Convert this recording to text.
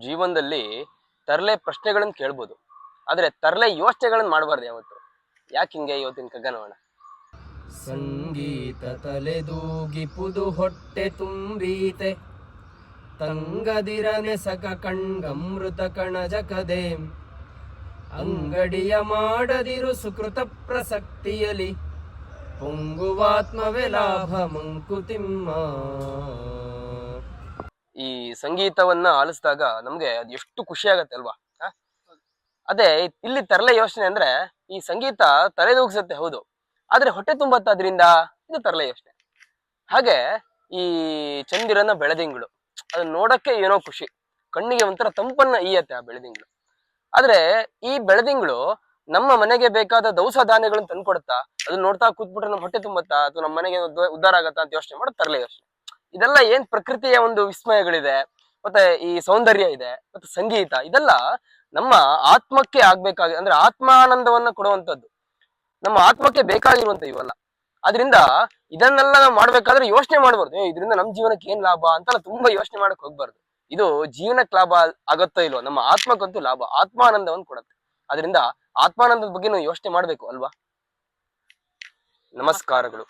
ಜೀವನದಲ್ಲಿ ತರಲೆ ಪ್ರಶ್ನೆಗಳನ್ನ ಕೇಳ್ಬೋದು, ಆದ್ರೆ ತರಲೆ ಯೋಚನೆಗಳನ್ನ ಮಾಡಬಾರ್ದು ಯಾವತ್ತು. ಯಾಕೆ ಹಿಂಗೆ ಇವತ್ತಿನ ಕಗ್ಗ ನೋಡೋಣ. ಸಂಗೀತ ತಲೆದೂಗಿ ಪುದು ಹೊಟ್ಟೆ ತುಂಬೀತೆ, ತಂಗದಿರನೆ ಸಕ ಕಣ್ಗಮೃತ ಕಣಜಕದೆ, ಅಂಗಡಿಯ ಮಾಡದಿರು ಸುಕೃತ ಪ್ರಸಕ್ತಿಯಲಿ, ಪೊಂಗುವಾತ್ಮವೇ ಲಾಭ ಮಂಕುತಿಮ್ಮ. ಈ ಸಂಗೀತವನ್ನ ಆಲಿಸಿದಾಗ ನಮ್ಗೆ ಅದು ಎಷ್ಟು ಖುಷಿ ಆಗತ್ತೆ ಅಲ್ವಾ. ಅದೇ ಇಲ್ಲಿ ತರಲೆ ಯೋಚನೆ ಅಂದ್ರೆ ಈ ಸಂಗೀತ ತಲೆದೂಗ್ಸತ್ತೆ ಹೌದು, ಆದ್ರೆ ಹೊಟ್ಟೆ ತುಂಬತ್ತ ಅದ್ರಿಂದ, ಇದು ತರಲೆ ಯೋಚನೆ. ಹಾಗೆ ಈ ಚಂದಿರನ ಬೆಳದಿಂಗಳು ಅದನ್ನ ನೋಡಕ್ಕೆ ಏನೋ ಖುಷಿ, ಕಣ್ಣಿಗೆ ಒಂಥರ ತಂಪನ್ನ ಈಯತ್ತೆ ಆ ಬೆಳದಿಂಗಳು. ಆದ್ರೆ ಈ ಬೆಳದಿಂಗಳು ನಮ್ಮ ಮನೆಗೆ ಬೇಕಾದ ದವಸ ಧಾನ್ಯಗಳನ್ನ ತಂದ್ಕೊಡುತ್ತಾ, ಅದನ್ನ ನೋಡ್ತಾ ಕೂತ್ಬಿಟ್ರೆ ನಮ್ಮ ಹೊಟ್ಟೆ ತುಂಬತ್ತಾ ಅಥವಾ ನಮ್ಮ ಮನೆಗೆ ಉದ್ಧಾರ ಆಗತ್ತಾ ಅಂತ ಯೋಚನೆ ಮಾಡೋದು ತರಲೆ ಯೋಚನೆ. ಇದೆಲ್ಲ ಏನ್ ಪ್ರಕೃತಿಯ ಒಂದು ವಿಸ್ಮಯಗಳಿದೆ, ಮತ್ತೆ ಈ ಸೌಂದರ್ಯ ಇದೆ, ಮತ್ತೆ ಸಂಗೀತ, ಇದೆಲ್ಲ ನಮ್ಮ ಆತ್ಮಕ್ಕೆ ಅಂದ್ರೆ ಆತ್ಮಾನಂದವನ್ನ ಕೊಡುವಂತದ್ದು, ನಮ್ಮ ಆತ್ಮಕ್ಕೆ ಬೇಕಾಗಿರುವಂತ ಇವೆಲ್ಲ. ಅದರಿಂದ ಇದನ್ನೆಲ್ಲ ನಾವು ಮಾಡ್ಬೇಕಾದ್ರೆ ಯೋಚನೆ ಮಾಡ್ಬಾರ್ದು, ಇದರಿಂದ ನಮ್ಮ ಜೀವನಕ್ಕೆ ಏನ್ ಲಾಭ ಅಂತೆಲ್ಲ ತುಂಬಾ ಯೋಚನೆ ಮಾಡಕ್ ಹೋಗ್ಬಾರ್ದು. ಇದು ಜೀವನಕ್ಕೆ ಲಾಭ ಆಗತ್ತೋ ಇಲ್ವೋ, ನಮ್ಮ ಆತ್ಮಕ್ಕಂತೂ ಲಾಭ, ಆತ್ಮಾನಂದವನ್ನು ಕೊಡುತ್ತೆ. ಅದರಿಂದ ಆತ್ಮಾನಂದದ ಬಗ್ಗೆ ನಾವು ಯೋಚನೆ ಮಾಡ್ಬೇಕು ಅಲ್ವಾ. ನಮಸ್ಕಾರಗಳು.